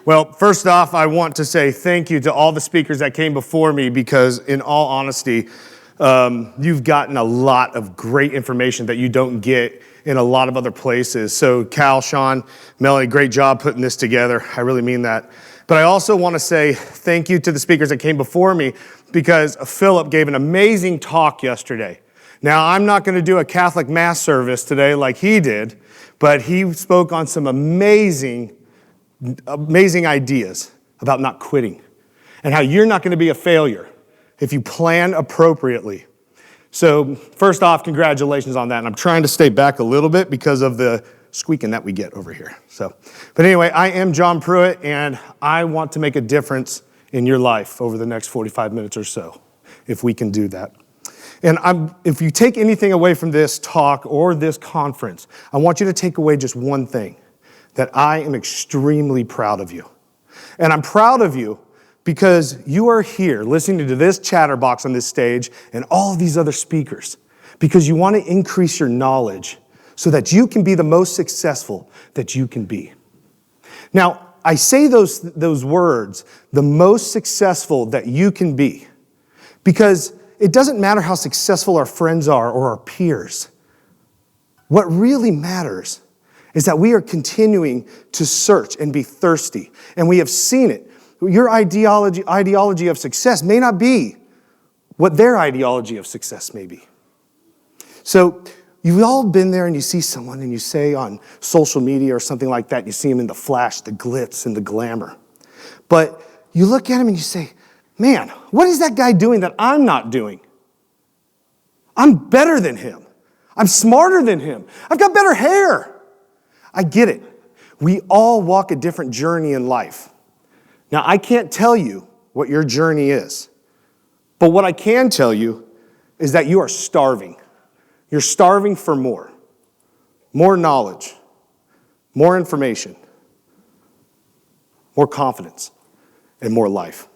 Well, first off, I want to say thank you to all the speakers that came before me because, in all honesty, you've gotten a lot of great information that you don't get in a lot of other places. So Cal, Sean, Melanie, great job putting this together. I really mean that. But I also want to say thank you to the speakers that came before me because Philip gave an amazing talk yesterday. Now, I'm not going to do a Catholic Mass service today like he did, but he spoke on some amazing ideas about not quitting and how you're not going to be a failure if you plan appropriately. So first off, congratulations on that. And I'm trying to stay back a little bit because of the squeaking that we get over here. But anyway, I am John Pruitt, and I want to make a difference in your life over the next 45 minutes or so, if we can do that. And if you take anything away from this talk or this conference, I want you to take away just one thing, that I am extremely proud of you. And I'm proud of you because you are here listening to this chatterbox on this stage and all of these other speakers because you want to increase your knowledge so that you can be the most successful that you can be. Now, I say those words, the most successful that you can be, because it doesn't matter how successful our friends are or our peers. What really matters is that we are continuing to search and be thirsty. And we have seen it. Your ideology of success may not be what their ideology of success may be. So you've all been there and you see someone and you say on social media or something like that, you see them in the flash, the glitz and the glamour. But you look at him and you say, man, what is that guy doing that I'm not doing? I'm better than him. I'm smarter than him. I've got better hair. I get it. We all walk a different journey in life. Now, I can't tell you what your journey is, but what I can tell you is that you are starving. You're starving for more knowledge, more information, more confidence, and more life.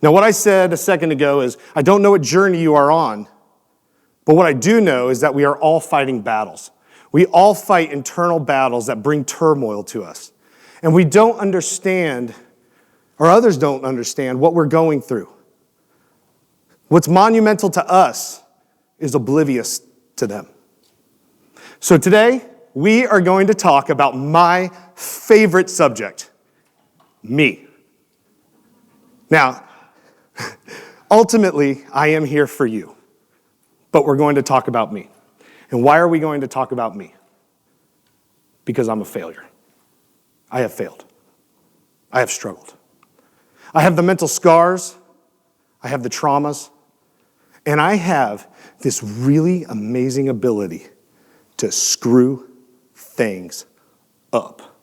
Now, what I said a second ago is I don't know what journey you are on, but what I do know is that we are all fighting battles. We all fight internal battles that bring turmoil to us. And we don't understand, or others don't understand, what we're going through. What's monumental to us is oblivious to them. So today, we are going to talk about my favorite subject, me. Now, ultimately, I am here for you, but we're going to talk about me. And why are we going to talk about me? Because I'm a failure. I have failed. I have struggled. I have the mental scars. I have the traumas. And I have this really amazing ability to screw things up.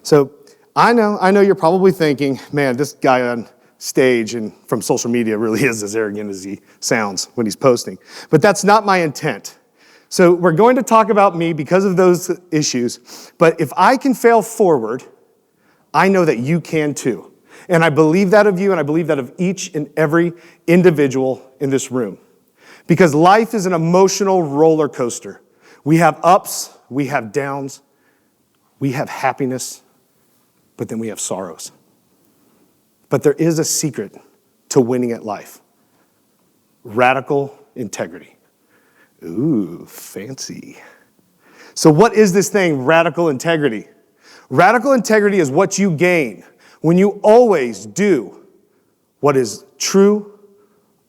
So I know you're probably thinking, man, this guy on stage and from social media really is as arrogant as he sounds when he's posting. But that's not my intent. So we're going to talk about me because of those issues. But if I can fail forward, I know that you can too. And I believe that of you, and I believe that of each and every individual in this room. Because life is an emotional roller coaster. We have ups, we have downs, we have happiness, but then we have sorrows. But there is a secret to winning at life. Radical integrity. Ooh, fancy. So what is this thing, radical integrity? Radical integrity is what you gain when you always do what is true,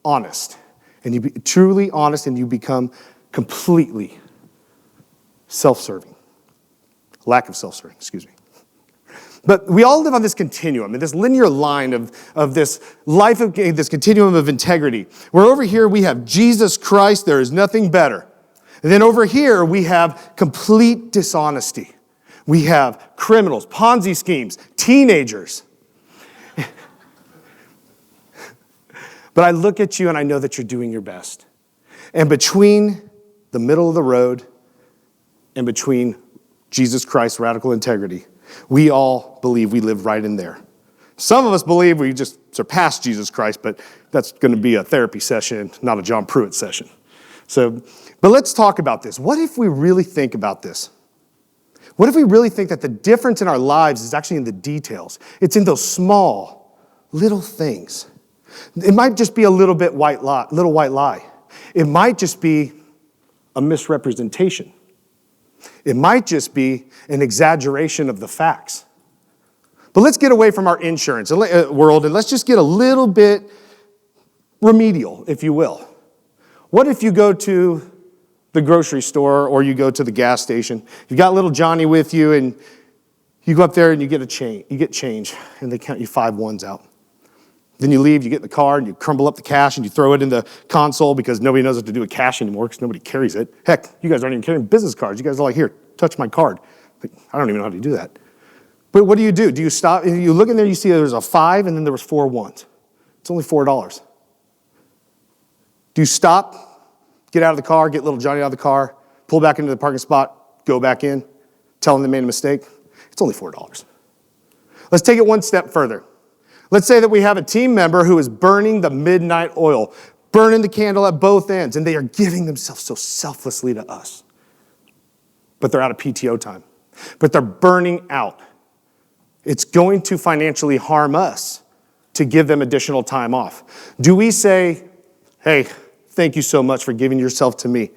honest. And you be truly honest and you become completely self-serving. Lack of self-serving, excuse me. But we all live on this continuum, and this linear line of this life of this continuum of integrity. Where over here we have Jesus Christ, there is nothing better. And then over here we have complete dishonesty. We have criminals, Ponzi schemes, teenagers. But I look at you and I know that you're doing your best. And between the middle of the road and between Jesus Christ, radical integrity, we all believe we live right in there. Some of us believe we just surpassed Jesus Christ, but that's going to be a therapy session, not a John Pruitt session. But let's talk about this. What if we really think about this? What if we really think that the difference in our lives is actually in the details? It's in those small, little things. It might just be a little white lie. It might just be a misrepresentation. It might just be an exaggeration of the facts. But let's get away from our insurance world and let's just get a little bit remedial, if you will. What if you go to the grocery store or you go to the gas station, you've got little Johnny with you and you go up there and you get change and they count you 5 ones out. Then you leave, you get in the car and you crumble up the cash and you throw it in the console because nobody knows what to do with cash anymore because nobody carries it. Heck, you guys aren't even carrying business cards. You guys are like, here, touch my card. Like, I don't even know how to do that. But what do? Do you stop? You look in there, you see there's a 5 and then there was 4 ones. It's only $4. Do you stop, get out of the car, get little Johnny out of the car, pull back into the parking spot, go back in, tell them they made a mistake? It's only $4. Let's take it one step further. Let's say that we have a team member who is burning the midnight oil, burning the candle at both ends, and they are giving themselves so selflessly to us. But they're out of PTO time. But they're burning out. It's going to financially harm us to give them additional time off. Do we say, hey, thank you so much for giving yourself to me,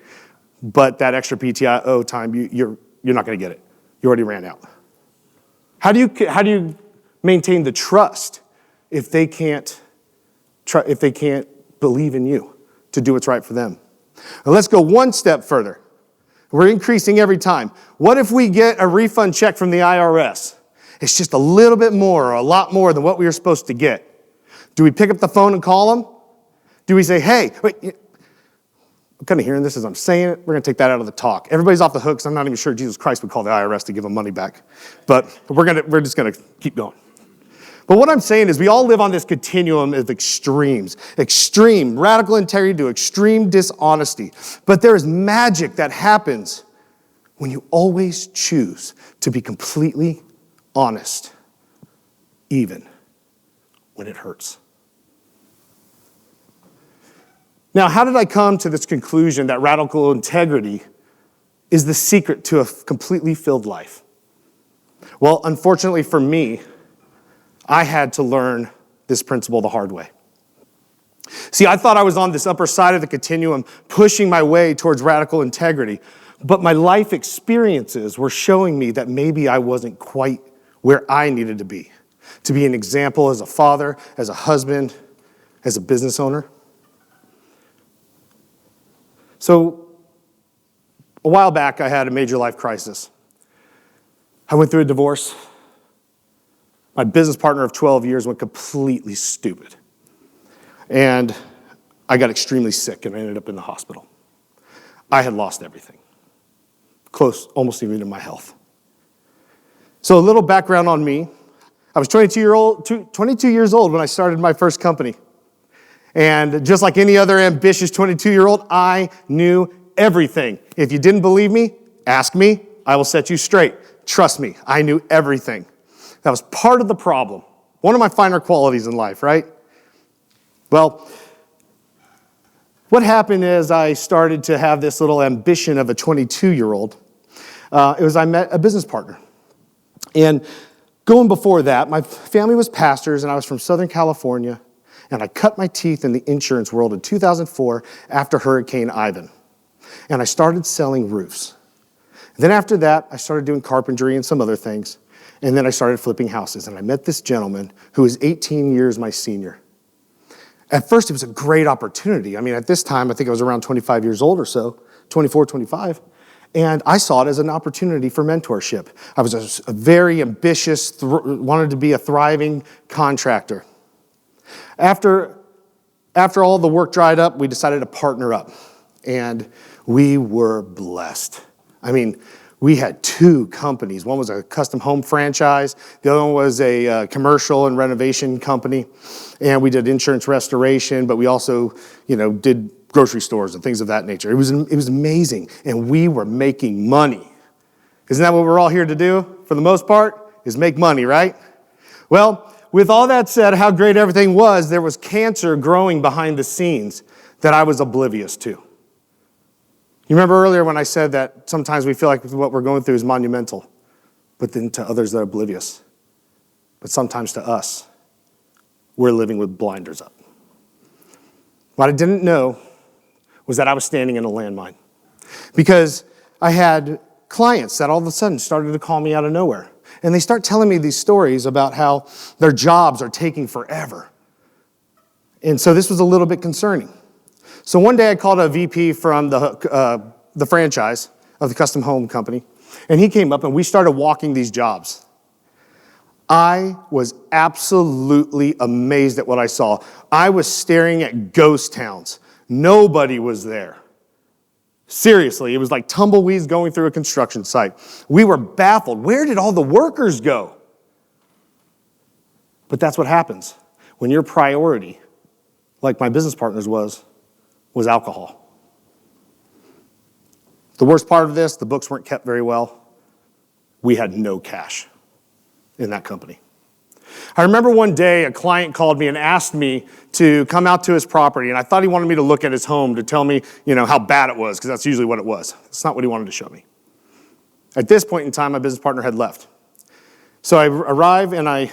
but that extra PTO time, you're not going to get it. You already ran out. How do you maintain the trust if they can't believe in you to do what's right for them? Now let's go one step further. We're increasing every time. What if we get a refund check from the IRS? It's just a little bit more or a lot more than what we were supposed to get. Do we pick up the phone and call them? Do we say, hey, wait, I'm kind of hearing this as I'm saying it. We're going to take that out of the talk. Everybody's off the hook, so I'm not even sure Jesus Christ would call the IRS to give them money back. But we're just going to keep going. But what I'm saying is we all live on this continuum of extremes. Extreme radical integrity to extreme dishonesty. But there is magic that happens when you always choose to be completely honest, even when it hurts. Now, how did I come to this conclusion that radical integrity is the secret to a completely filled life? Well, unfortunately for me, I had to learn this principle the hard way. See, I thought I was on this upper side of the continuum, pushing my way towards radical integrity, but my life experiences were showing me that maybe I wasn't quite where I needed to be an example as a father, as a husband, as a business owner. So, a while back, I had a major life crisis. I went through a divorce. My business partner of 12 years went completely stupid. And I got extremely sick and I ended up in the hospital. I had lost everything. Close, almost even to my health. So a little background on me. I was 22 years old when I started my first company. And just like any other ambitious 22-year-old, I knew everything. If you didn't believe me, ask me. I will set you straight. Trust me, I knew everything. That was part of the problem. One of my finer qualities in life, right? Well, what happened is I started to have this little ambition of a 22-year-old. I met a business partner. And going before that, my family was pastors, and I was from Southern California, and I cut my teeth in the insurance world in 2004 after Hurricane Ivan. And I started selling roofs. Then after that, I started doing carpentry and some other things. And then I started flipping houses, and I met this gentleman who was 18 years my senior. At first, it was a great opportunity. I mean, at this time, I think I was around 25 years old or so, 24, 25. And I saw it as an opportunity for mentorship. I was a very ambitious, wanted to be a thriving contractor. After all the work dried up, we decided to partner up. And we were blessed. I mean, we had 2 companies. One was a custom home franchise. The other one was a commercial and renovation company. And we did insurance restoration, but we also, did grocery stores and things of that nature. It was amazing. And we were making money. Isn't that what we're all here to do, for the most part? Is make money, right? Well, with all that said, how great everything was, there was cancer growing behind the scenes that I was oblivious to. You remember earlier when I said that sometimes we feel like what we're going through is monumental. but then to others they're oblivious. But sometimes to us, we're living with blinders up. What I didn't know was that I was standing in a landmine, because I had clients that all of a sudden started to call me out of nowhere. And they start telling me these stories about how their jobs are taking forever. And so this was a little bit concerning. So one day I called a VP from the franchise of the custom home company, and he came up and we started walking these jobs. I was absolutely amazed at what I saw. I was staring at ghost towns. Nobody was there. Seriously, it was like tumbleweeds going through a construction site. We were baffled. Where did all the workers go? But that's what happens when your priority, like my business partner's was alcohol. The worst part of this, the books weren't kept very well. We had no cash in that company. I remember one day a client called me and asked me to come out to his property, and I thought he wanted me to look at his home to tell me, how bad it was, because that's usually what it was. It's not what he wanted to show me. At this point in time, my business partner had left. So I arrive and I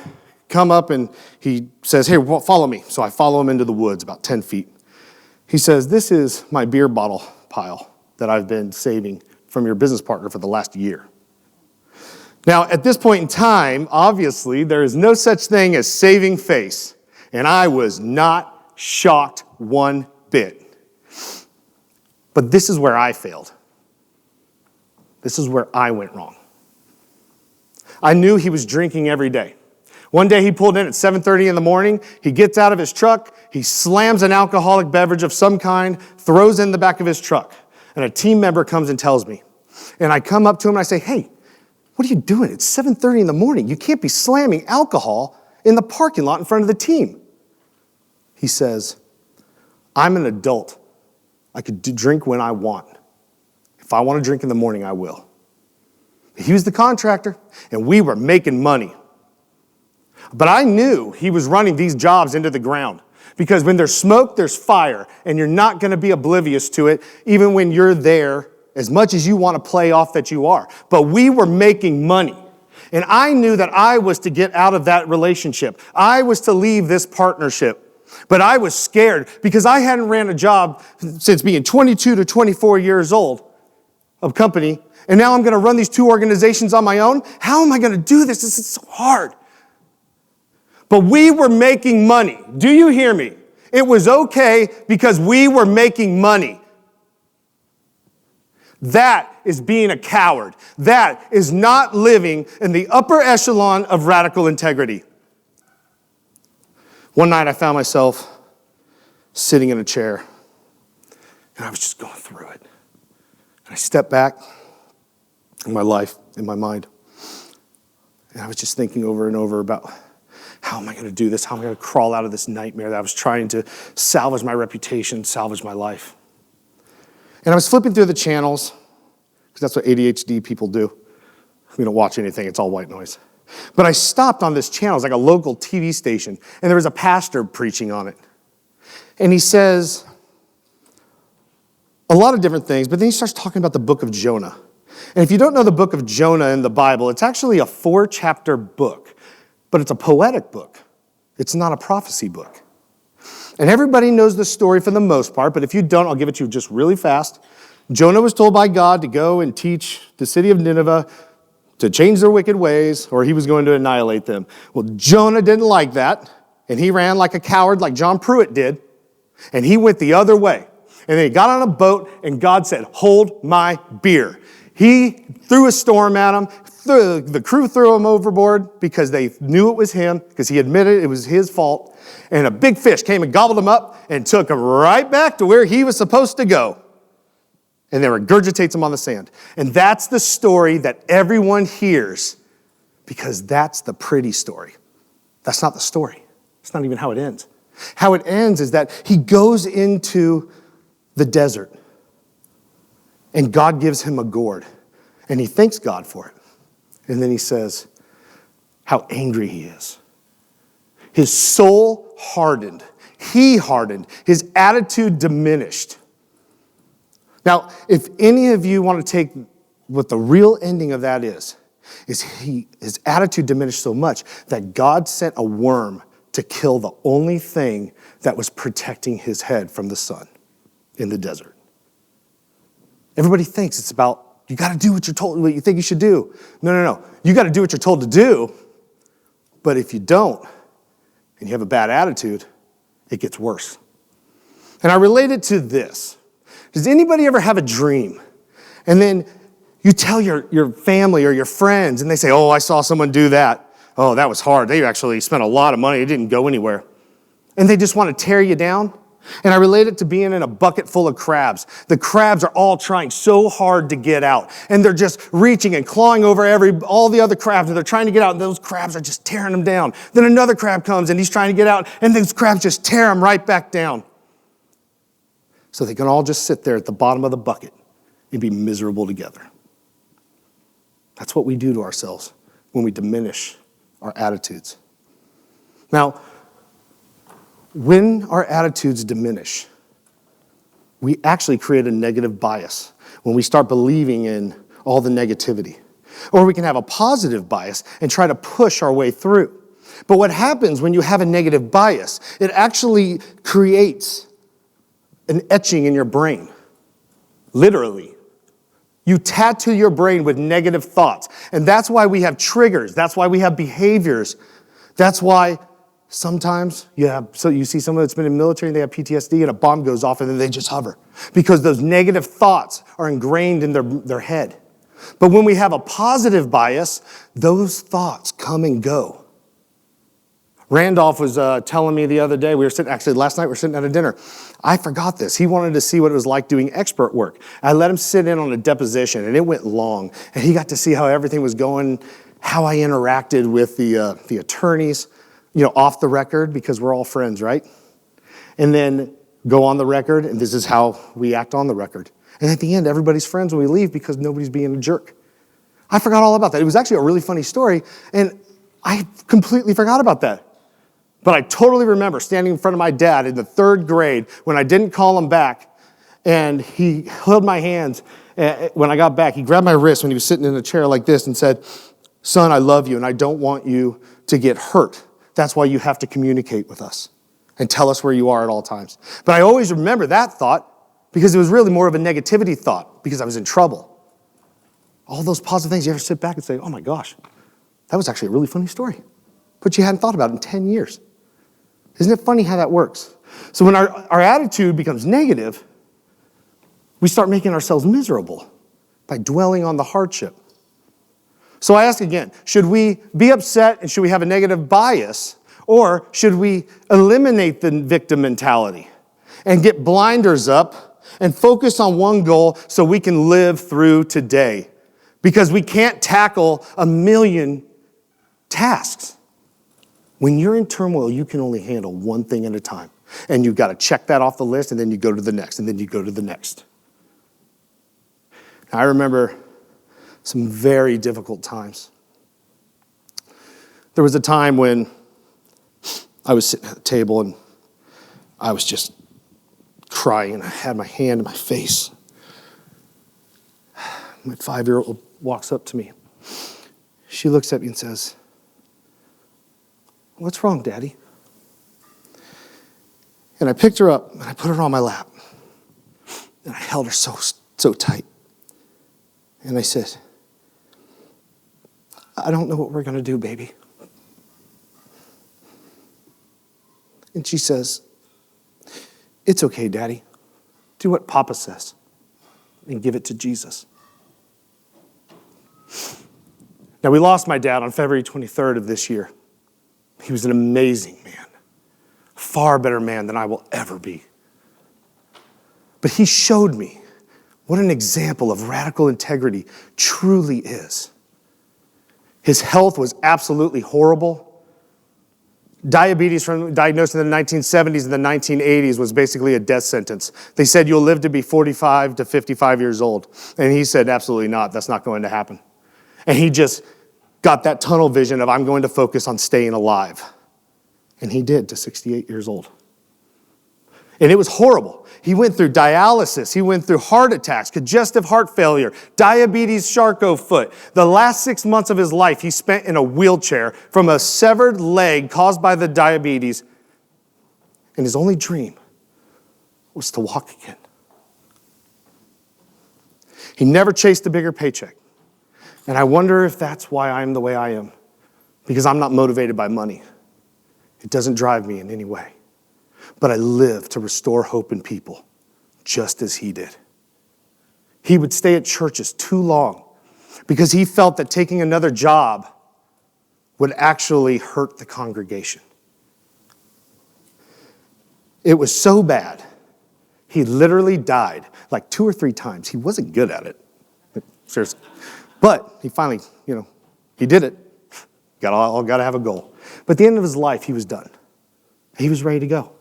come up and he says, "Here, follow me." So I follow him into the woods about 10 feet. He says, "This is my beer bottle pile that I've been saving from your business partner for the last year." Now, at this point in time, obviously, there is no such thing as saving face, and I was not shocked one bit. But this is where I failed. This is where I went wrong. I knew he was drinking every day. One day he pulled in at 7:30 in the morning, he gets out of his truck, he slams an alcoholic beverage of some kind, throws it in the back of his truck, and a team member comes and tells me. And I come up to him and I say, "Hey, what are you doing? It's 7:30 in the morning. You can't be slamming alcohol in the parking lot in front of the team." He says, "I'm an adult. I could drink when I want. If I want to drink in the morning, I will." He was the contractor, and we were making money. But I knew he was running these jobs into the ground, because when there's smoke, there's fire, and you're not going to be oblivious to it, even when you're there, as much as you want to play off that you are. But we were making money. And I knew that I was to get out of that relationship. I was to leave this partnership. But I was scared because I hadn't ran a job since being 22 to 24 years old of company. And now I'm going to run these two organizations on my own. How am I going to do this? This is so hard. But we were making money. Do you hear me? It was okay because we were making money. That is being a coward. That is not living in the upper echelon of radical integrity. One night I found myself sitting in a chair, and I was just going through it. And I stepped back in my life, in my mind, and I was just thinking over and over about, how am I going to do this? How am I going to crawl out of this nightmare that I was trying to salvage my reputation, salvage my life? And I was flipping through the channels, because that's what ADHD people do. We don't watch anything, it's all white noise. But I stopped on this channel, it's like a local TV station, and there was a pastor preaching on it. And he says a lot of different things, but then he starts talking about the book of Jonah. And if you don't know the book of Jonah in the Bible, it's actually a 4-chapter book, but it's a poetic book. It's not a prophecy book. And everybody knows the story for the most part, but if you don't, I'll give it to you just really fast. Jonah was told by God to go and teach the city of Nineveh to change their wicked ways, or he was going to annihilate them. Well, Jonah didn't like that, and he ran like a coward like John Pruitt did, and he went the other way. And then he got on a boat, and God said, "Hold my beer." He threw a storm at him. The crew threw him overboard because they knew it was him, because he admitted it was his fault. And a big fish came and gobbled him up and took him right back to where he was supposed to go. And then regurgitates him on the sand. And that's the story that everyone hears, because that's the pretty story. That's not the story. It's not even how it ends. How it ends is that he goes into the desert, and God gives him a gourd, and he thanks God for it. And then he says how angry he is. His soul hardened. He hardened. His attitude diminished. Now, if any of you want to take what the real ending of that is, is his attitude diminished so much that God sent a worm to kill the only thing that was protecting his head from the sun in the desert. Everybody thinks it's about, you got to do what you're told, what you think you should do. No. You got to do what you're told to do, but if you don't, and you have a bad attitude, it gets worse. And I relate it to this. Does anybody ever have a dream? And then you tell your family or your friends, and they say, oh, I saw someone do that. Oh, that was hard. They actually spent a lot of money. It didn't go anywhere. And they just want to tear you down. And I relate it to being in a bucket full of crabs. The crabs are all trying so hard to get out. And they're just reaching and clawing over all the other crabs. And they're trying to get out. And those crabs are just tearing them down. Then another crab comes and he's trying to get out. And those crabs just tear him right back down. So they can all just sit there at the bottom of the bucket and be miserable together. That's what we do to ourselves when we diminish our attitudes. Now, when our attitudes diminish, we actually create a negative bias when we start believing in all the negativity. Or we can have a positive bias and try to push our way through. But what happens when you have a negative bias, it actually creates an etching in your brain, literally. You tattoo your brain with negative thoughts. And that's why we have triggers. That's why we have behaviors. That's why sometimes you see someone that's been in the military and they have PTSD and a bomb goes off and then they just hover. Because those negative thoughts are ingrained in their head. But when we have a positive bias, those thoughts come and go. Randolph was telling me the other day, last night we were sitting at a dinner. I forgot this. He wanted to see what it was like doing expert work. I let him sit in on a deposition, and it went long. And he got to see how everything was going, how I interacted with the attorneys, off the record, because we're all friends, right? And then go on the record, and this is how we act on the record. And at the end, everybody's friends when we leave because nobody's being a jerk. I forgot all about that. It was actually a really funny story, and I completely forgot about that. But I totally remember standing in front of my dad in the 3rd grade when I didn't call him back, and he held my hands. When I got back, he grabbed my wrist when he was sitting in a chair like this and said, "Son, I love you, and I don't want you to get hurt. That's why you have to communicate with us and tell us where you are at all times." But I always remember that thought because it was really more of a negativity thought because I was in trouble. All those positive things, you ever sit back and say, oh my gosh, that was actually a really funny story, but you hadn't thought about it in 10 years. Isn't it funny how that works? So when our attitude becomes negative, we start making ourselves miserable by dwelling on the hardship. So I ask again, should we be upset and should we have a negative bias? Or should we eliminate the victim mentality and get blinders up and focus on one goal so we can live through today? Because we can't tackle a million tasks. When you're in turmoil, you can only handle one thing at a time. And you've got to check that off the list, and then you go to the next, and then you go to the next. Now, I remember some very difficult times. There was a time when I was sitting at a table, and I was just crying, and I had my hand in my face. My 5-year-old walks up to me. She looks at me and says, "What's wrong, Daddy?" And I picked her up and I put her on my lap. And I held her so tight. And I said, "I don't know what we're going to do, baby." And she says, "It's okay, Daddy. Do what Papa says and give it to Jesus." Now, we lost my dad on February 23rd of this year. He was an amazing man, far better man than I will ever be. But he showed me what an example of radical integrity truly is. His health was absolutely horrible. Diabetes, diagnosed in the 1970s and the 1980s, was basically a death sentence. They said you'll live to be 45 to 55 years old. And he said, absolutely not. That's not going to happen. And he just got that tunnel vision of, I'm going to focus on staying alive. And he did to 68 years old. And it was horrible. He went through dialysis. He went through heart attacks, congestive heart failure, diabetes, Charcot foot. The last 6 months of his life, he spent in a wheelchair from a severed leg caused by the diabetes. And his only dream was to walk again. He never chased a bigger paycheck. And I wonder if that's why I'm the way I am. Because I'm not motivated by money. It doesn't drive me in any way. But I live to restore hope in people, just as he did. He would stay at churches too long because he felt that taking another job would actually hurt the congregation. It was so bad, he literally died like 2 or 3 times. He wasn't good at it, seriously. But he finally, he did it. Got to have a goal. But at the end of his life, he was done. He was ready to go.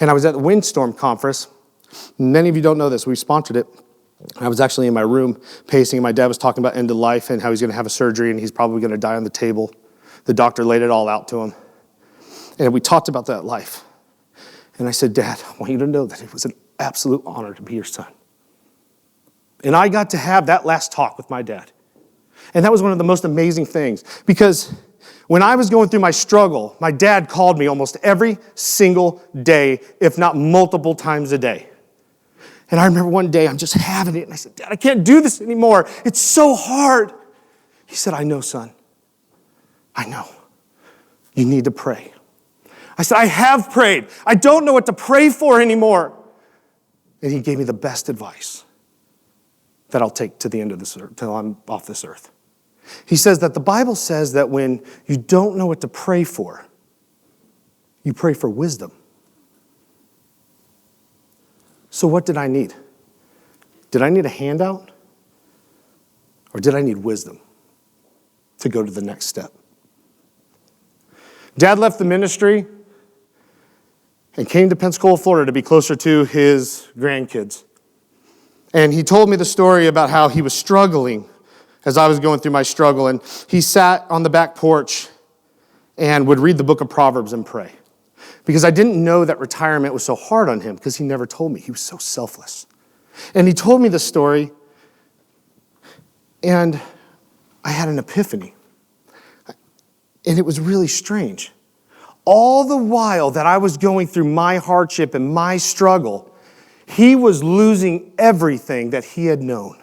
And I was at the Windstorm Conference. Many of you don't know this. We sponsored it. I was actually in my room pacing, and my dad was talking about end of life and how he's going to have a surgery and he's probably going to die on the table. The doctor laid it all out to him. And we talked about that life. And I said, Dad, I want you to know that it was an absolute honor to be your son. And I got to have that last talk with my dad. And that was one of the most amazing things, because when I was going through my struggle, my dad called me almost every single day, if not multiple times a day. And I remember one day I'm just having it, and I said, Dad, I can't do this anymore. It's so hard. He said, I know, son. I know. You need to pray. I said, I have prayed. I don't know what to pray for anymore. And he gave me the best advice that I'll take to the end of this earth, till I'm off this earth. He says that the Bible says that when you don't know what to pray for, you pray for wisdom. So what did I need? Did I need a handout? Or did I need wisdom to go to the next step? Dad left the ministry and came to Pensacola, Florida to be closer to his grandkids. And he told me the story about how he was struggling as I was going through my struggle. And he sat on the back porch and would read the book of Proverbs and pray. Because I didn't know that retirement was so hard on him, because he never told me. He was so selfless. And he told me the story, and I had an epiphany. And it was really strange. All the while that I was going through my hardship and my struggle, he was losing everything that he had known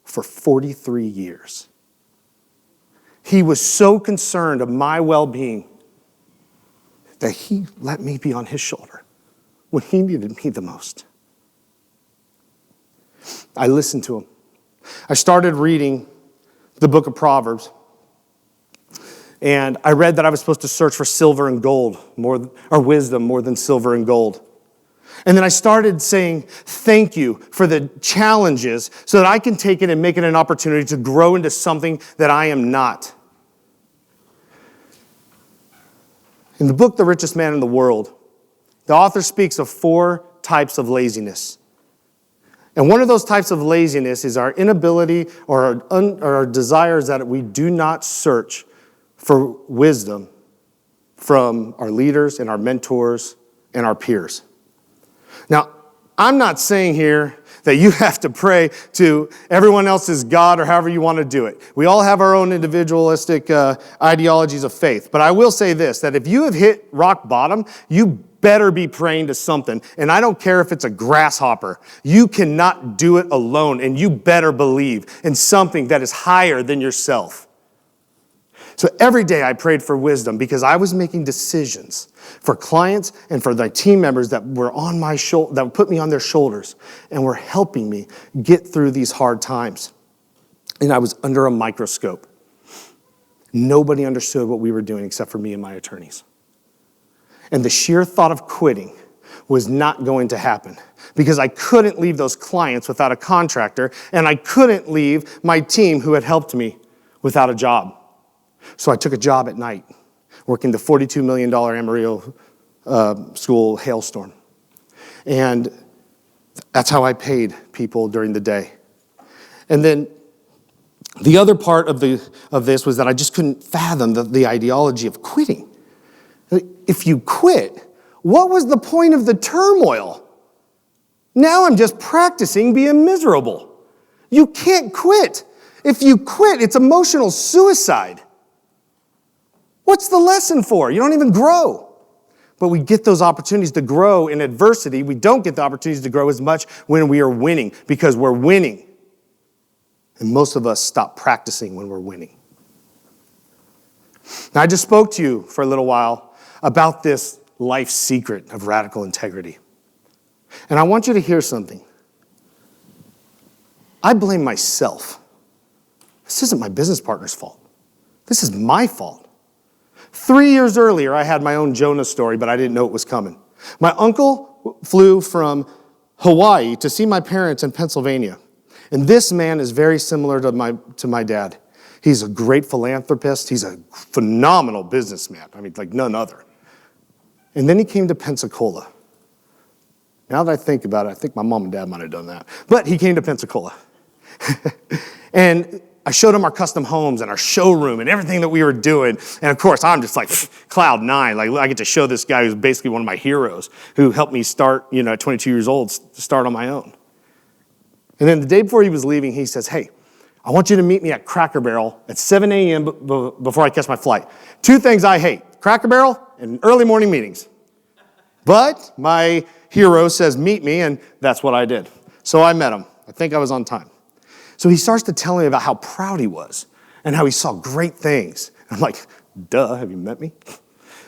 for 43 years. He was so concerned of my well-being that he let me be on his shoulder when he needed me the most. I listened to him. I started reading the book of Proverbs, and I read that I was supposed to search for silver and gold, or wisdom more than silver and gold. And then I started saying thank you for the challenges so that I can take it and make it an opportunity to grow into something that I am not. In the book, The Richest Man in the World, the author speaks of 4 types of laziness. And one of those types of laziness is our inability or our desires that we do not search for wisdom from our leaders and our mentors and our peers. Now, I'm not saying here that you have to pray to everyone else's God or however you want to do it. We all have our own individualistic ideologies of faith. But I will say this, that if you have hit rock bottom, you better be praying to something. And I don't care if it's a grasshopper. You cannot do it alone, and you better believe in something that is higher than yourself. So every day I prayed for wisdom because I was making decisions for clients and for the team members that were on my shoulder, that put me on their shoulders and were helping me get through these hard times. And I was under a microscope. Nobody understood what we were doing except for me and my attorneys. And the sheer thought of quitting was not going to happen because I couldn't leave those clients without a contractor, and I couldn't leave my team who had helped me without a job. So I took a job at night, working the $42 million Amarillo school hailstorm. And that's how I paid people during the day. And then the other part of this was that I just couldn't fathom the ideology of quitting. If you quit, What was the point of the turmoil? Now I'm just practicing being miserable. You can't quit. If you quit, it's emotional suicide. What's the lesson for? You don't even grow. But we get those opportunities to grow in adversity. We don't get the opportunities to grow as much when we are winning, because we're winning. And most of us stop practicing when we're winning. Now, I just spoke to you for a little while about this life secret of radical integrity. And I want you to hear something. I blame myself. This isn't my business partner's fault. This is my fault. 3 years earlier, I had my own Jonah story, but I didn't know it was coming. My uncle flew from Hawaii to see my parents in Pennsylvania. And this man is very similar to my dad. He's a great philanthropist. He's a phenomenal businessman. I mean, like none other. And then he came to Pensacola. Now that I think about it, I think my mom and dad might have done that. But he came to Pensacola. And I showed him our custom homes and our showroom and everything that we were doing. And of course, I'm just like cloud nine. Like I get to show this guy who's basically one of my heroes, who helped me start, at 22 years old, start on my own. And then the day before he was leaving, he says, hey, I want you to meet me at Cracker Barrel at 7 a.m. before I catch my flight. 2 things I hate: Cracker Barrel and early morning meetings. But my hero says, meet me, and that's what I did. So I met him. I think I was on time. So he starts to tell me about how proud he was and how he saw great things. I'm like, duh, have you met me?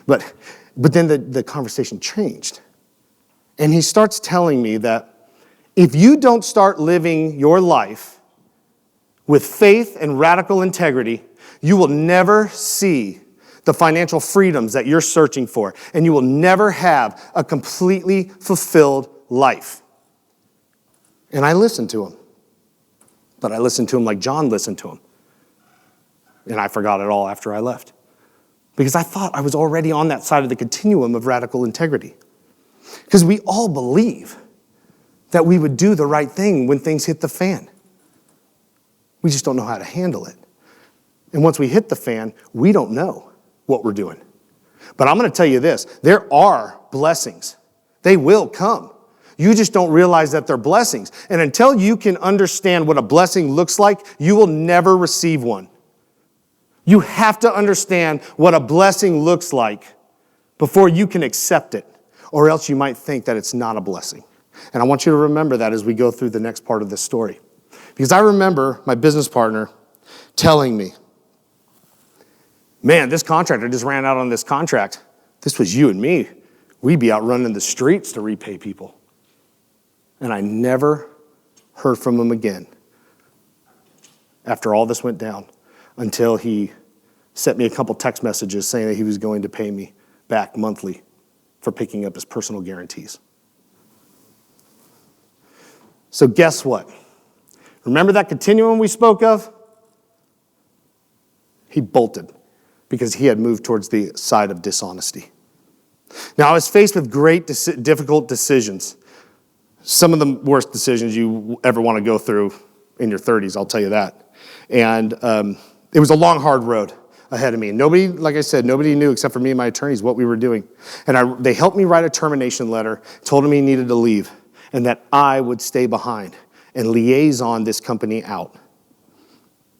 But then the conversation changed. And he starts telling me that if you don't start living your life with faith and radical integrity, you will never see the financial freedoms that you're searching for, and you will never have a completely fulfilled life. And I listened to him. But I listened to him like John listened to him. And I forgot it all after I left. Because I thought I was already on that side of the continuum of radical integrity. Because we all believe that we would do the right thing when things hit the fan. We just don't know how to handle it. And once we hit the fan, we don't know what we're doing. But I'm going to tell you this. There are blessings. They will come. You just don't realize that they're blessings. And until you can understand what a blessing looks like, you will never receive one. You have to understand what a blessing looks like before you can accept it, or else you might think that it's not a blessing. And I want you to remember that as we go through the next part of this story. Because I remember my business partner telling me, man, this contractor just ran out on this contract. This was you and me. We'd be out running the streets to repay people. And I never heard from him again after all this went down, until he sent me a couple text messages saying that he was going to pay me back monthly for picking up his personal guarantees. So guess what? Remember that continuum we spoke of? He bolted because he had moved towards the side of dishonesty. Now, I was faced with great, difficult decisions. Some of the worst decisions you ever want to go through in your 30s, I'll tell you that. And it was a long, hard road ahead of me. Nobody, like I said, nobody knew except for me and my attorneys what we were doing. And they helped me write a termination letter, told him he needed to leave, and that I would stay behind and liaison this company out.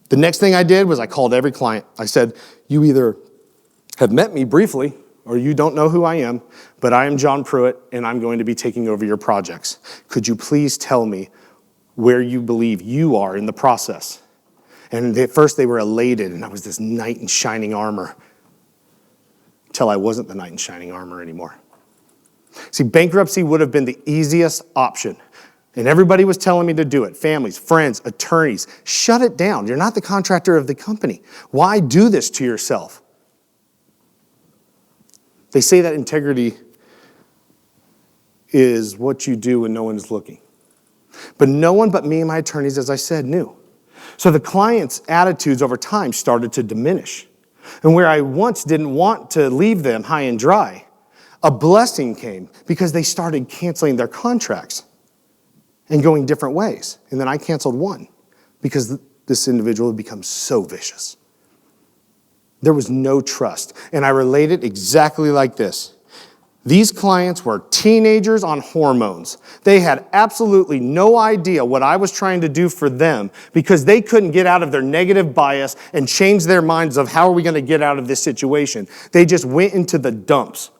The next thing I did was I called every client. I said, you either have met me briefly or you don't know who I am, but I am John Pruitt, and I'm going to be taking over your projects. Could you please tell me where you believe you are in the process? And at first they were elated, and I was this knight in shining armor, until I wasn't the knight in shining armor anymore. See, bankruptcy would have been the easiest option, and everybody was telling me to do it. Families, friends, attorneys, shut it down. You're not the contractor of the company. Why do this to yourself? They say that integrity is what you do when no one is looking. But no one but me and my attorneys, as I said, knew. So the clients' attitudes over time started to diminish. And where I once didn't want to leave them high and dry, a blessing came because they started canceling their contracts and going different ways. And then I canceled one because this individual had become so vicious. There was no trust. And I relate it exactly like this. These clients were teenagers on hormones. They had absolutely no idea what I was trying to do for them because they couldn't get out of their negative bias and change their minds of how are we going to get out of this situation. They just went into the dumps.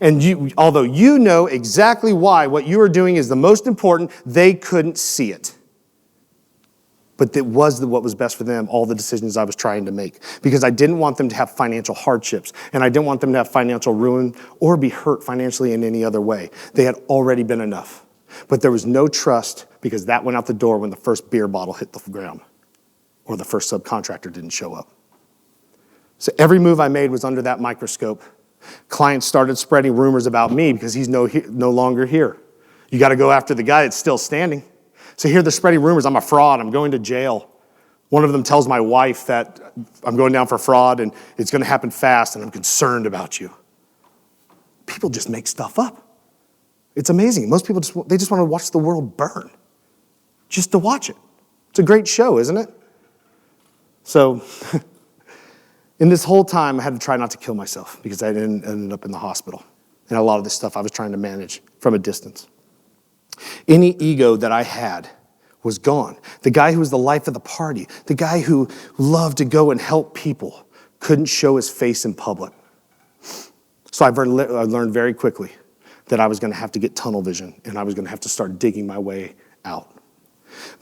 And although you know exactly why what you are doing is the most important, they couldn't see it. But it was what was best for them, all the decisions I was trying to make. Because I didn't want them to have financial hardships, and I didn't want them to have financial ruin or be hurt financially in any other way. They had already been enough. But there was no trust because that went out the door when the first beer bottle hit the ground or the first subcontractor didn't show up. So every move I made was under that microscope. Clients started spreading rumors about me because he's no longer here. You got to go after the guy that's still standing. So here they're spreading rumors, I'm a fraud, I'm going to jail. One of them tells my wife that I'm going down for fraud and it's going to happen fast and I'm concerned about you. People just make stuff up. It's amazing. Most people just want to watch the world burn. Just to watch it. It's a great show, isn't it? So, in this whole time, I had to try not to kill myself because I ended up in the hospital. And a lot of this stuff I was trying to manage from a distance. Any ego that I had was gone. The guy who was the life of the party, the guy who loved to go and help people, couldn't show his face in public. So I learned very quickly that I was going to have to get tunnel vision and I was going to have to start digging my way out.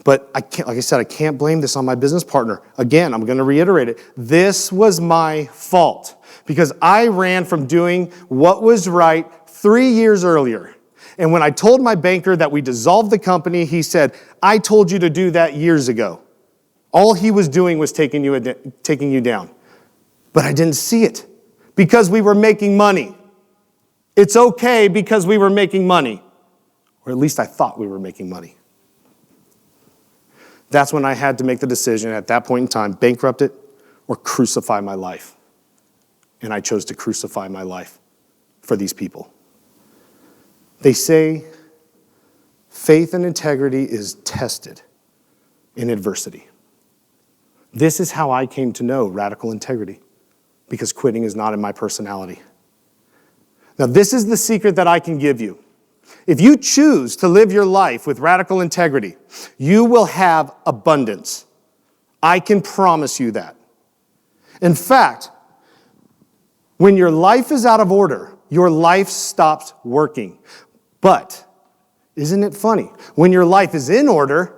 But I can't blame this on my business partner. Again, I'm going to reiterate it. This was my fault because I ran from doing what was right 3 years earlier. And when I told my banker that we dissolved the company, he said, I told you to do that years ago. All he was doing was taking you down. But I didn't see it because we were making money. It's okay because we were making money. Or at least I thought we were making money. That's when I had to make the decision at that point in time, bankrupt it or crucify my life. And I chose to crucify my life for these people. They say faith and integrity is tested in adversity. This is how I came to know radical integrity, because quitting is not in my personality. Now, this is the secret that I can give you. If you choose to live your life with radical integrity, you will have abundance. I can promise you that. In fact, when your life is out of order, your life stops working. But, isn't it funny? When your life is in order,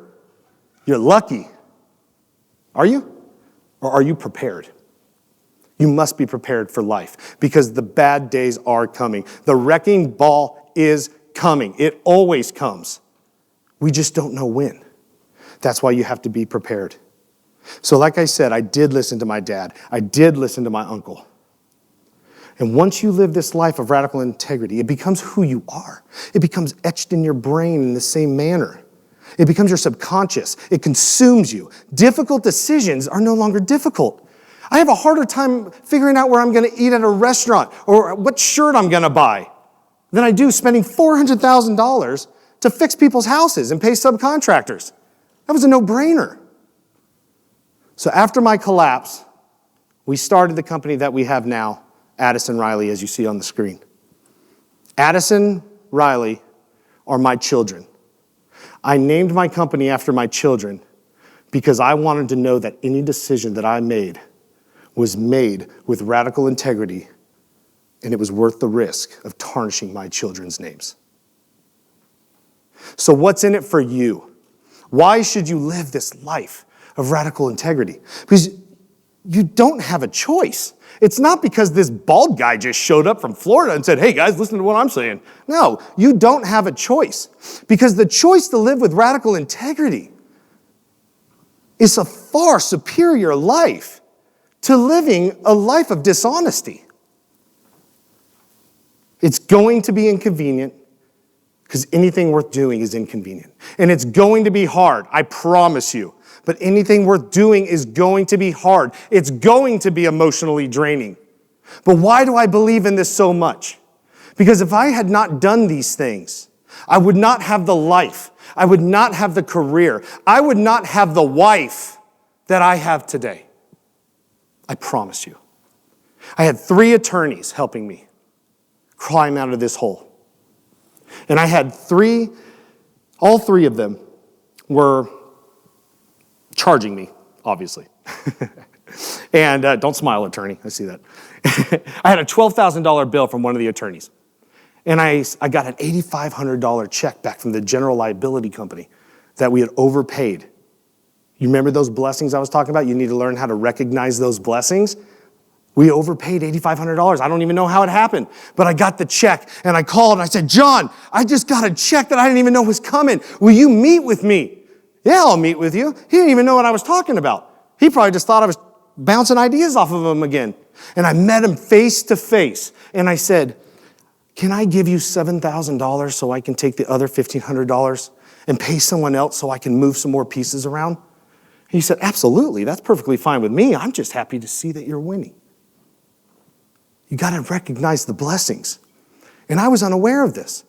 you're lucky. Are you? Or are you prepared? You must be prepared for life because the bad days are coming. The wrecking ball is coming. It always comes. We just don't know when. That's why you have to be prepared. So like I said, I did listen to my dad. I did listen to my uncle. And once you live this life of radical integrity, it becomes who you are. It becomes etched in your brain in the same manner. It becomes your subconscious. It consumes you. Difficult decisions are no longer difficult. I have a harder time figuring out where I'm going to eat at a restaurant or what shirt I'm going to buy than I do spending $400,000 to fix people's houses and pay subcontractors. That was a no-brainer. So after my collapse, we started the company that we have now, Addison Riley, as you see on the screen. Addison Riley are my children. I named my company after my children because I wanted to know that any decision that I made was made with radical integrity and it was worth the risk of tarnishing my children's names. So what's in it for you? Why should you live this life of radical integrity? Because you don't have a choice. It's not because this bald guy just showed up from Florida and said, hey guys, listen to what I'm saying. No, you don't have a choice. Because the choice to live with radical integrity is a far superior life to living a life of dishonesty. It's going to be inconvenient because anything worth doing is inconvenient. And it's going to be hard, I promise you. But anything worth doing is going to be hard. It's going to be emotionally draining. But why do I believe in this so much? Because if I had not done these things, I would not have the life. I would not have the career. I would not have the wife that I have today. I promise you. I had 3 attorneys helping me. climb out of this hole. And I had all three of them were charging me, obviously. And don't smile, attorney, I see that. I had a $12,000 bill from one of the attorneys. And I got an $8,500 check back from the general liability company that we had overpaid. You remember those blessings I was talking about? You need to learn how to recognize those blessings. We overpaid $8,500. I don't even know how it happened, but I got the check and I called and I said, John, I just got a check that I didn't even know was coming. Will you meet with me? Yeah, I'll meet with you. He didn't even know what I was talking about. He probably just thought I was bouncing ideas off of him again. And I met him face to face and I said, can I give you $7,000 so I can take the other $1,500 and pay someone else so I can move some more pieces around? He said, absolutely, that's perfectly fine with me. I'm just happy to see that you're winning. You got to recognize the blessings. And I was unaware of this.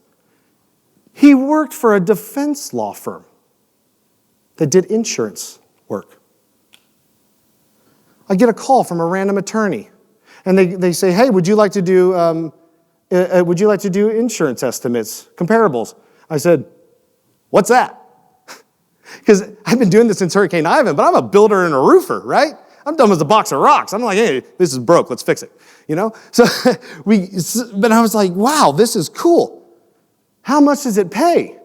He worked for a defense law firm that did insurance work. I get a call from a random attorney, and they say, hey, would you like to do insurance estimates, comparables? I said, what's that? Because I've been doing this since Hurricane Ivan, but I'm a builder and a roofer, right? I'm dumb as a box of rocks. I'm like, hey, this is broke, let's fix it, you know? But I was like, wow, this is cool. How much does it pay?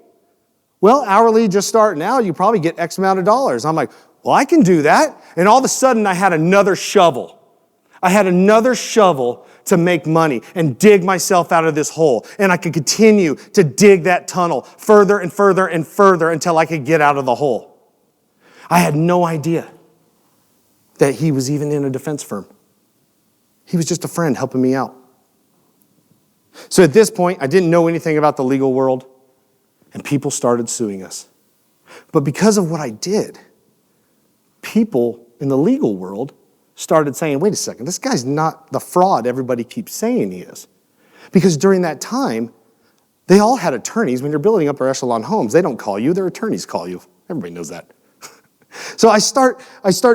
Well, hourly just starting out, you probably get X amount of dollars. I'm like, well, I can do that. And all of a sudden, I had another shovel. I had another shovel to make money and dig myself out of this hole. And I could continue to dig that tunnel further and further and further until I could get out of the hole. I had no idea that he was even in a defense firm. He was just a friend helping me out. So at this point, I didn't know anything about the legal world, and people started suing us. But because of what I did, people in the legal world started saying, wait a second, this guy's not the fraud everybody keeps saying he is. Because during that time, they all had attorneys. When you're building upper echelon homes, they don't call you, their attorneys call you. Everybody knows that. So I start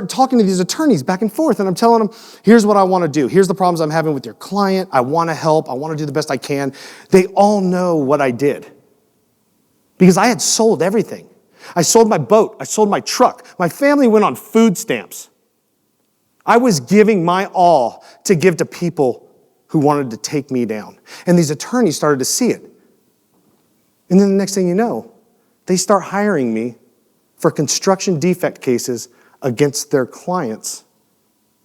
talking to these attorneys back and forth, and I'm telling them, here's what I want to do. Here's the problems I'm having with your client. I want to help. I want to do the best I can. They all know what I did because I had sold everything. I sold my boat. I sold my truck. My family went on food stamps. I was giving my all to give to people who wanted to take me down. And these attorneys started to see it. And then the next thing you know, they start hiring me for construction defect cases against their clients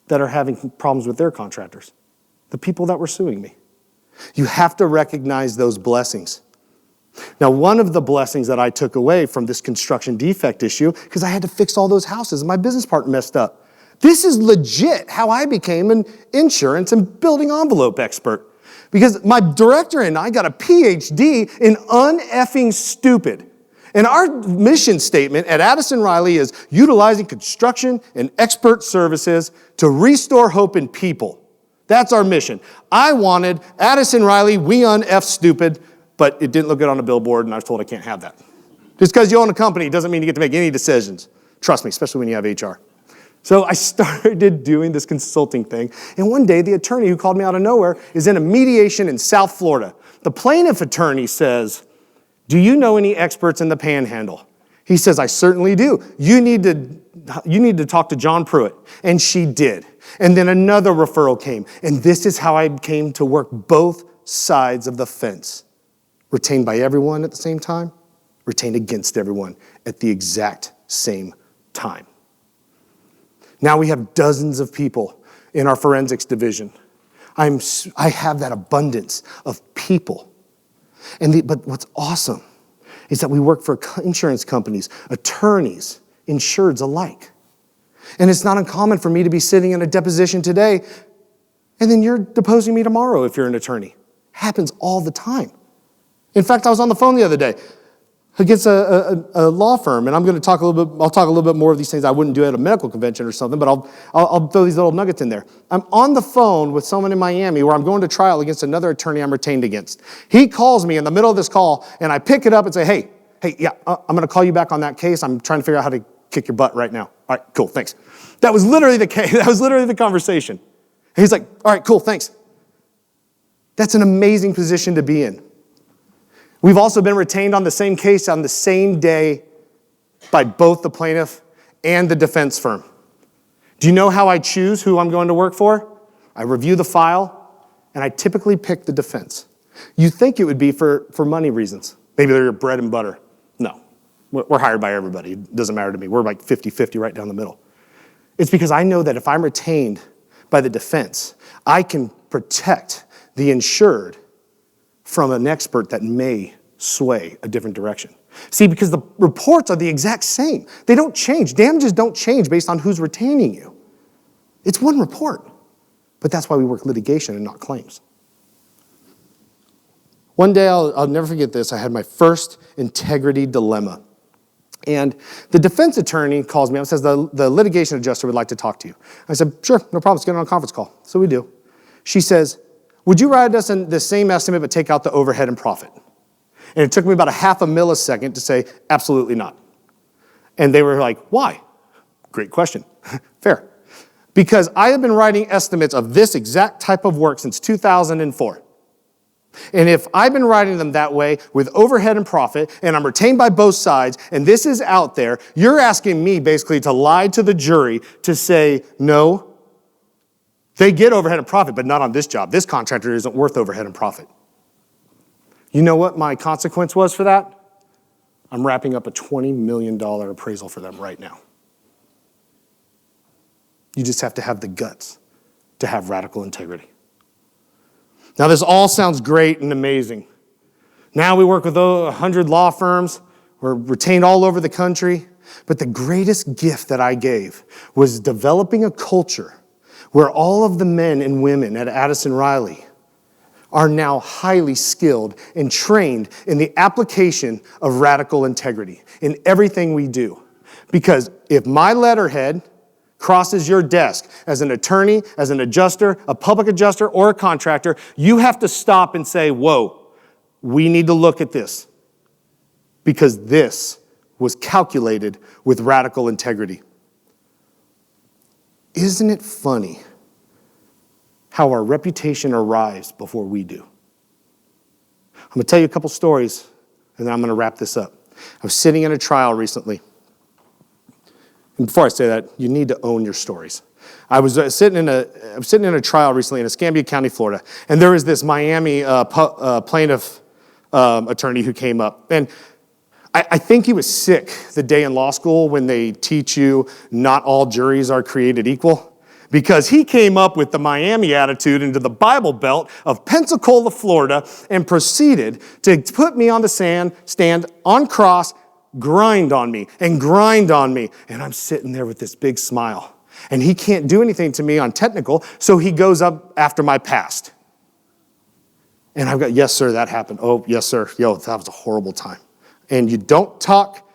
that are having problems with their contractors, the people that were suing me. You have to recognize those blessings. Now, one of the blessings that I took away from this construction defect issue, because I had to fix all those houses and my business partner messed up. This is legit how I became an insurance and building envelope expert. Because my director and I got a PhD in uneffing stupid. And our mission statement at Addison Riley is utilizing construction and expert services to restore hope in people. That's our mission. I wanted Addison Riley, we uneff stupid, but it didn't look good on a billboard, and I was told I can't have that. Just because you own a company doesn't mean you get to make any decisions. Trust me, especially when you have HR. So I started doing this consulting thing, and one day the attorney who called me out of nowhere is in a mediation in South Florida. The plaintiff attorney says, do you know any experts in the Panhandle? He says, I certainly do. You need to talk to John Pruitt. And she did. And then another referral came. And this is how I came to work both sides of the fence. Retained by everyone at the same time, retained against everyone at the exact same time. Now we have dozens of people in our forensics division. I have that abundance of people. But what's awesome is that we work for insurance companies, attorneys, insureds alike. And it's not uncommon for me to be sitting in a deposition today, and then you're deposing me tomorrow if you're an attorney. Happens all the time. In fact, I was on the phone the other day against a law firm, and I'll talk a little bit more of these things I wouldn't do at a medical convention or something, but I'll throw these little nuggets in there. I'm on the phone with someone in Miami where I'm going to trial against another attorney I'm retained against. He calls me in the middle of this call, and I pick it up and say, hey, yeah, I'm going to call you back on that case. I'm trying to figure out how to kick your butt right now. All right, cool, thanks. That was literally the case. That was literally the conversation. And he's like, all right, cool, thanks. That's an amazing position to be in. We've also been retained on the same case on the same day by both the plaintiff and the defense firm. Do you know how I choose who I'm going to work for? I review the file, and I typically pick the defense. You think it would be for money reasons. Maybe they're your bread and butter. No, we're hired by everybody. It doesn't matter to me. We're like 50-50 right down the middle. It's because I know that if I'm retained by the defense, I can protect the insured from an expert that may sway a different direction. See, because the reports are the exact same. They don't change. Damages don't change based on who's retaining you. It's one report. But that's why we work litigation and not claims. One day, I'll never forget this, I had my first integrity dilemma. And the defense attorney calls me up and says, the litigation adjuster would like to talk to you. I said, sure, no problem, let's get on a conference call. So we do. She says, would you write us in the same estimate but take out the overhead and profit? And it took me about a half a millisecond to say, absolutely not. And they were like, why? Great question. Fair. Because I have been writing estimates of this exact type of work since 2004. And if I've been writing them that way with overhead and profit, and I'm retained by both sides, and this is out there, you're asking me basically to lie to the jury to say, no, they get overhead and profit, but not on this job. This contractor isn't worth overhead and profit. You know what my consequence was for that? I'm wrapping up a $20 million appraisal for them right now. You just have to have the guts to have radical integrity. Now, this all sounds great and amazing. Now we work with 100 law firms. We're retained all over the country. But the greatest gift that I gave was developing a culture where all of the men and women at Addison Riley are now highly skilled and trained in the application of radical integrity in everything we do. Because if my letterhead crosses your desk as an attorney, as an adjuster, a public adjuster, or a contractor, you have to stop and say, whoa, we need to look at this. Because this was calculated with radical integrity. Isn't it funny how our reputation arrives before we do? I'm going to tell you a couple stories, and then I'm going to wrap this up. I was sitting in a trial recently. And before I say that, you need to own your stories. I was sitting in a trial recently in Escambia County, Florida, and there was this Miami plaintiff attorney who came up. And I think he was sick the day in law school when they teach you not all juries are created equal, because he came up with the Miami attitude into the Bible Belt of Pensacola, Florida, and proceeded to put me on the stand on cross, grind on me and grind on me. And I'm sitting there with this big smile. And he can't do anything to me on technical, so he goes up after my past. And I've got, yes, sir, that happened. Oh, yes, sir. Yo, that was a horrible time. And you don't talk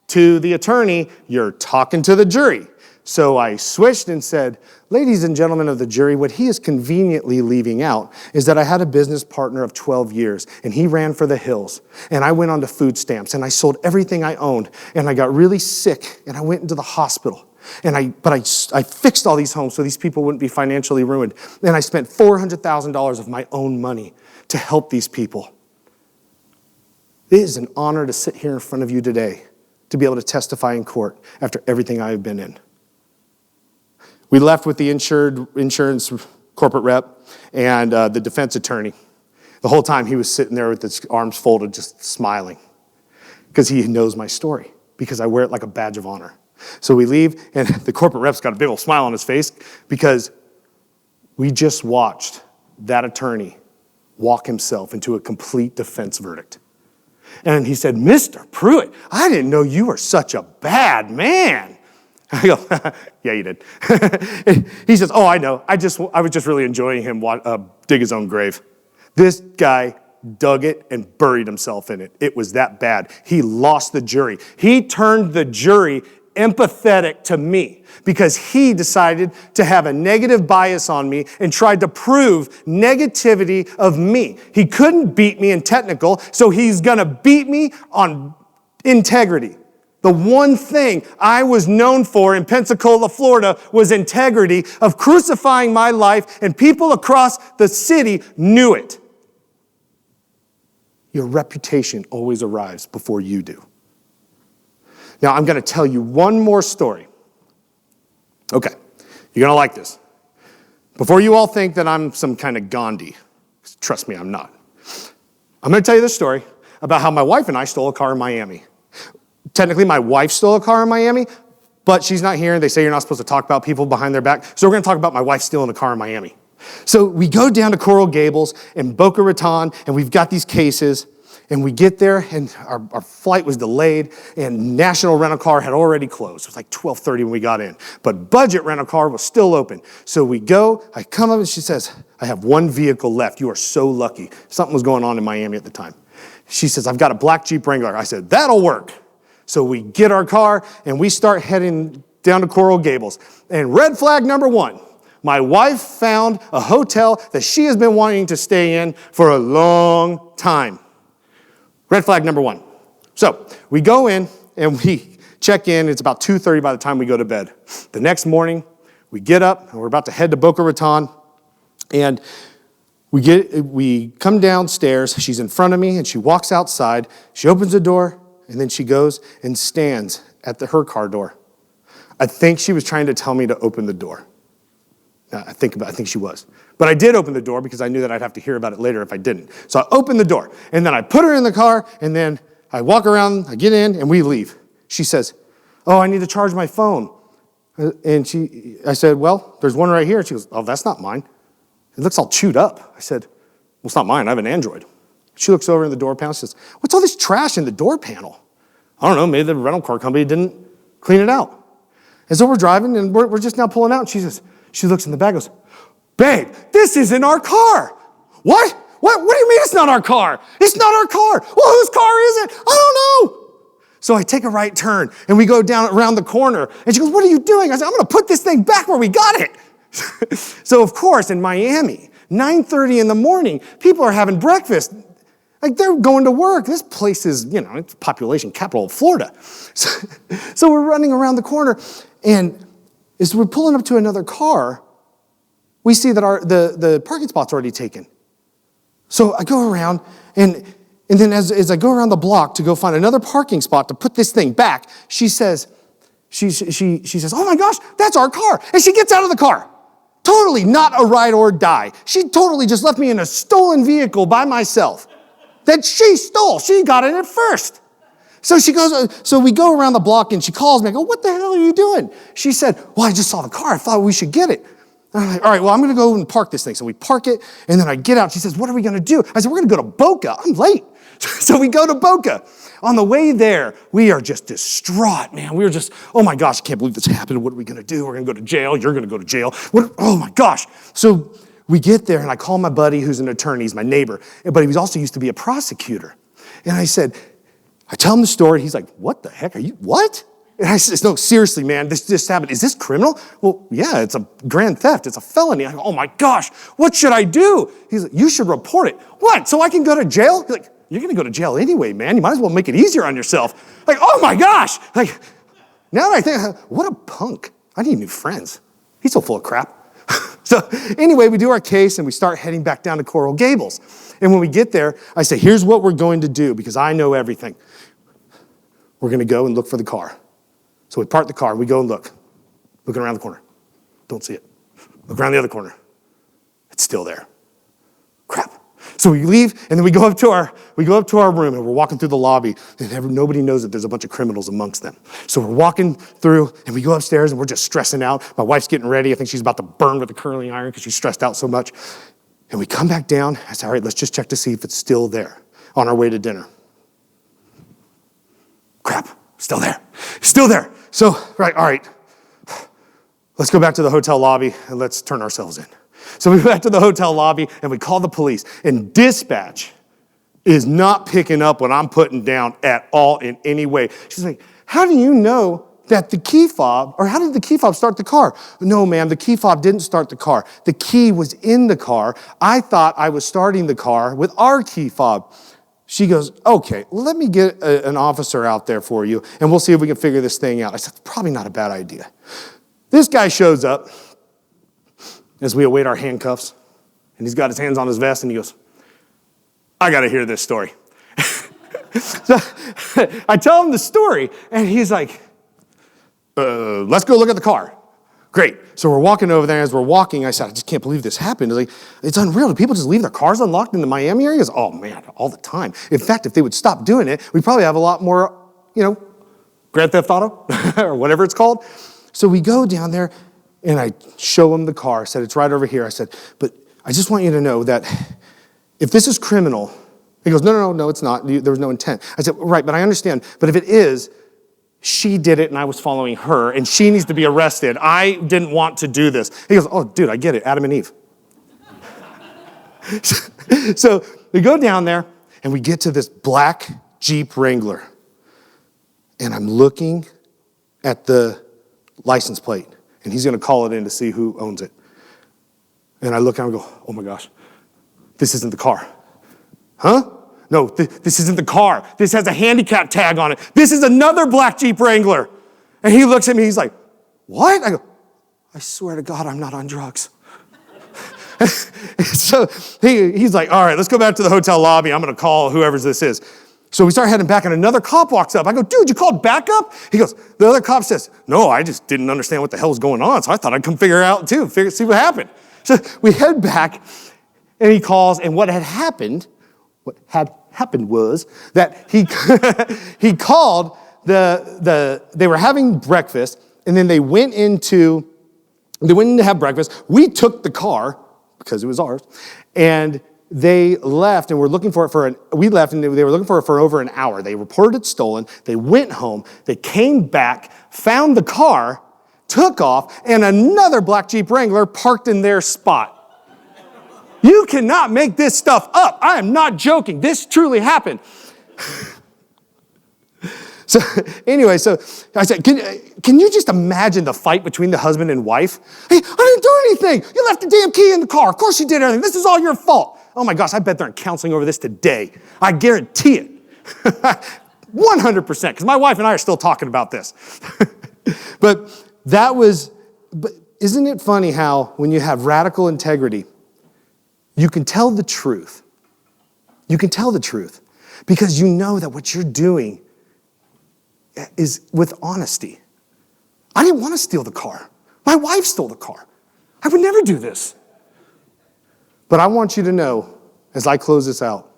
to the attorney, you're talking to the jury. So I switched and said, ladies and gentlemen of the jury, what he is conveniently leaving out is that I had a business partner of 12 years, and he ran for the hills, and I went on to food stamps, and I sold everything I owned, and I got really sick, and I went into the hospital. But I fixed all these homes so these people wouldn't be financially ruined, and I spent $400,000 of my own money to help these people. It is an honor to sit here in front of you today to be able to testify in court after everything I have been in. We left with the insurance corporate rep and the defense attorney. The whole time he was sitting there with his arms folded, just smiling, because he knows my story, because I wear it like a badge of honor. So we leave, and the corporate rep's got a big old smile on his face, because we just watched that attorney walk himself into a complete defense verdict. And he said, Mr. Pruitt, I didn't know you were such a bad man. I go, yeah, you did. He says, oh, I know. I was just really enjoying him dig his own grave. This guy dug it and buried himself in it. It was that bad. He lost the jury. He turned the jury empathetic to me because he decided to have a negative bias on me and tried to prove negativity of me. He couldn't beat me in technical, so he's going to beat me on integrity. The one thing I was known for in Pensacola, Florida, was integrity of crucifying my life, and people across the city knew it. your reputation always arrives before you do. Now, I'm going to tell you one more story. Okay, you're going to like this. Before you all think that I'm some kind of Gandhi, trust me, I'm not. I'm going to tell you this story about how my wife and I stole a car in Miami. Technically, my wife stole a car in Miami, but she's not here, and they say you're not supposed to talk about people behind their back. So we're going to talk about my wife stealing a car in Miami. So we go down to Coral Gables and Boca Raton, and we've got these cases, and we get there, and our flight was delayed, and National Rental Car had already closed. It was like 12:30 when we got in, but Budget Rental Car was still open. So we go, I come up, and she says, I have one vehicle left. You are so lucky. Something was going on in Miami at the time. She says, I've got a black Jeep Wrangler. I said, that'll work. So we get our car, and we start heading down to Coral Gables. And red flag number one, my wife found a hotel that she has been wanting to stay in for a long time. Red flag number one. So we go in, and we check in. It's about 2:30 by the time we go to bed. The next morning, we get up, and we're about to head to Boca Raton, and we come downstairs. She's in front of me, and she walks outside. She opens the door, and then she goes and stands at her car door. I think she was trying to tell me to open the door. I think she was. But I did open the door because I knew that I'd have to hear about it later if I didn't. So I opened the door, and then I put her in the car, and then I walk around, I get in, and we leave. She says, oh, I need to charge my phone. And I said, well, there's one right here. She goes, oh, that's not mine. It looks all chewed up. I said, well, it's not mine. I have an Android. She looks over in the door panel and says, what's all this trash in the door panel? I don't know, maybe the rental car company didn't clean it out. And so we're driving, and we're just now pulling out, and she looks in the back and goes, babe, this isn't our car. What? What do you mean it's not our car? It's not our car. Well, whose car is it? I don't know. So I take a right turn, and we go down around the corner, and she goes, what are you doing? I said, I'm going to put this thing back where we got it. So, of course, in Miami, 9:30 in the morning, people are having breakfast. Like, they're going to work. This place is, it's population capital of Florida. So we're running around the corner, and as we're pulling up to another car, we see that the parking spot's already taken. So I go around, and then as I go around the block to go find another parking spot to put this thing back, she says, oh my gosh, that's our car. And she gets out of the car. Totally not a ride or die. She totally just left me in a stolen vehicle by myself that she stole. She got in it first. So we go around the block, and she calls me. I go, what the hell are you doing? She said, well, I just saw the car. I thought we should get it. And I'm like, all right, well, I'm going to go and park this thing. So we park it, and then I get out. She says, what are we going to do? I said, we're going to go to Boca. I'm late. So we go to Boca. On the way there, we are just distraught, man. We were just, oh my gosh, I can't believe this happened. What are we going to do? We're going to go to jail. You're going to go to jail. Oh my gosh. So we get there, and I call my buddy who's an attorney. He's my neighbor, but he also used to be a prosecutor. And I tell him the story. He's like, what the heck? What? And I said, no, seriously, man, this just happened. Is this criminal? Well, yeah, it's a grand theft. It's a felony. I go, oh my gosh, what should I do? He's like, you should report it. What, so I can go to jail? He's like, you're going to go to jail anyway, man. You might as well make it easier on yourself. Like, oh my gosh. Like, now that I think, what a punk. I need new friends. He's so full of crap. So anyway, we do our case, and we start heading back down to Coral Gables. And when we get there, I say, here's what we're going to do, because I know everything. We're going to go and look for the car. So we park the car, and we go and looking around the corner. Don't see it. Look around the other corner. It's still there. Crap. So we leave, and then we go up to our room, and we're walking through the lobby, and nobody knows that there's a bunch of criminals amongst them. So we're walking through, and we go upstairs, and we're just stressing out. My wife's getting ready. I think she's about to burn with a curling iron because she's stressed out so much. And we come back down. I say, all right, let's just check to see if it's still there on our way to dinner. Crap, still there. Still there. So, right, all right, let's go back to the hotel lobby, and let's turn ourselves in. So we go back to the hotel lobby, and we call the police. And dispatch is not picking up what I'm putting down at all in any way. She's like, how do you know that the key fob, or how did the key fob start the car? No, ma'am, the key fob didn't start the car. The key was in the car. I thought I was starting the car with our key fob. She goes, okay, let me get an officer out there for you, and we'll see if we can figure this thing out. I said, probably not a bad idea. This guy shows up as we await our handcuffs, and he's got his hands on his vest, and he goes, I got to hear this story. So I tell him the story, and he's like, let's go look at the car. Great. So we're walking over there. As we're walking, I said, I just can't believe this happened. Like, it's unreal. Do people just leave their cars unlocked in the Miami area? He goes, oh, man, all the time. In fact, if they would stop doing it, we'd probably have a lot more, Grand Theft Auto or whatever it's called. So we go down there, and I show him the car. I said, it's right over here. I said, but I just want you to know that if this is criminal, he goes, no, it's not. There was no intent. I said, right, but I understand. But if it is, she did it and I was following her and she needs to be arrested. I didn't want to do this. He goes, oh, dude, I get it. Adam and Eve. So we go down there and we get to this black Jeep Wrangler. And I'm looking at the license plate and he's going to call it in to see who owns it. And I look and I go, oh my gosh, this isn't the car. Huh? No, this isn't the car. This has a handicap tag on it. This is another black Jeep Wrangler. And he looks at me, he's like, what? I go, I swear to God, I'm not on drugs. So he's like, all right, let's go back to the hotel lobby. I'm going to call whoever this is. So we start heading back, and another cop walks up. I go, dude, you called backup? He goes, the other cop says, no, I just didn't understand what the hell was going on, so I thought I'd come figure it out too, see what happened. So we head back, and he calls, and what had happened was that he called they were having breakfast, and then they went in to have breakfast. We took the car, because it was ours, and they left and were looking for it we left and they were looking for it for over an hour. They reported it stolen. They went home. They came back, found the car, took off, and another black Jeep Wrangler parked in their spot. You cannot make this stuff up. I am not joking. This truly happened. So anyway, so I said, can you just imagine the fight between the husband and wife? Hey, I didn't do anything. You left the damn key in the car. Of course you did everything. This is all your fault. Oh my gosh, I bet they're in counseling over this today. I guarantee it. 100%, because my wife and I are still talking about this. But isn't it funny how when you have radical integrity, you can tell the truth. You can tell the truth because you know that what you're doing is with honesty. I didn't want to steal the car. My wife stole the car. I would never do this. But I want you to know, as I close this out,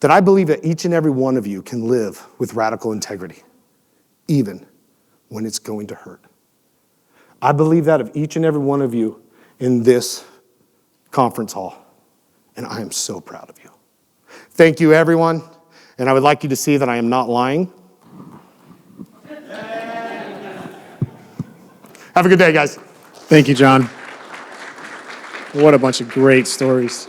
that I believe that each and every one of you can live with radical integrity, even when it's going to hurt. I believe that of each and every one of you in this conference hall, and I am so proud of you. Thank you, everyone, and I would like you to see that I am not lying. Have a good day, guys. Thank you, John. What a bunch of great stories.